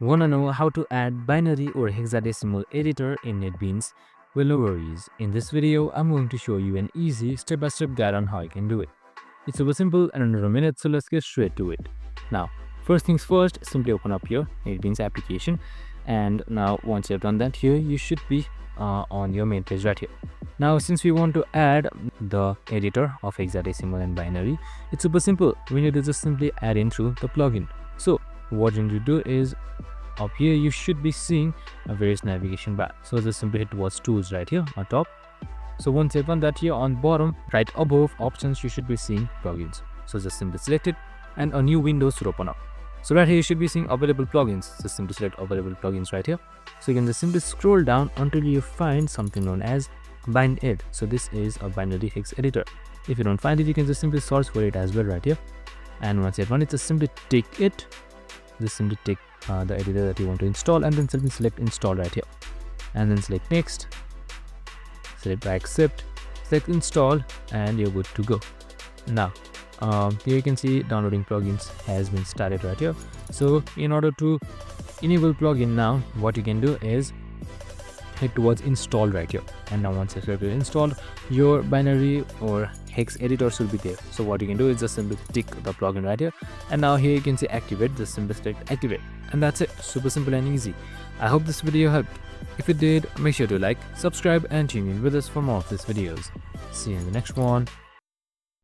Wanna know how to add binary or hexadecimal editor in NetBeans? Well, no worries. In this video, I'm going to show you an easy step-by-step guide on how you can do it. It's super simple and under a minute, so let's get straight to it. Now, first things first, simply open up your NetBeans application. And now once you've done that, here you should be on your main page right here. Now, since we want to add the editor of hexadecimal and binary, it's super simple. We need to just simply add in through the plugin. So what you need to do is up here you should be seeing a various navigation bar. So just simply hit towards tools right here on top. So once you've done that, here on bottom right above options you should be seeing plugins. So just simply select it and a new window should open up. So right here you should be seeing available plugins. Just simply select available plugins right here. So you can just simply scroll down until you find something known as bind ed. So this is a binary hex editor. If you don't find it, you can just simply search for it as well right here. And once you have found it, just simply take it. Just simply take the editor that you want to install and then simply select install right here. And then select next. Select accept. Select install and you're good to go. Now, here you can see downloading plugins has been started right here. So in order to enable plugin now, what you can do is head towards install right here. And now once you've installed, your binary or hex editor should be there. So what you can do is just simply tick the plugin right here. And now here you can see activate, just simply select activate. And that's it. Super simple and easy. I hope this video helped. If it did, make sure to like, subscribe and tune in with us for more of these videos. See you in the next one.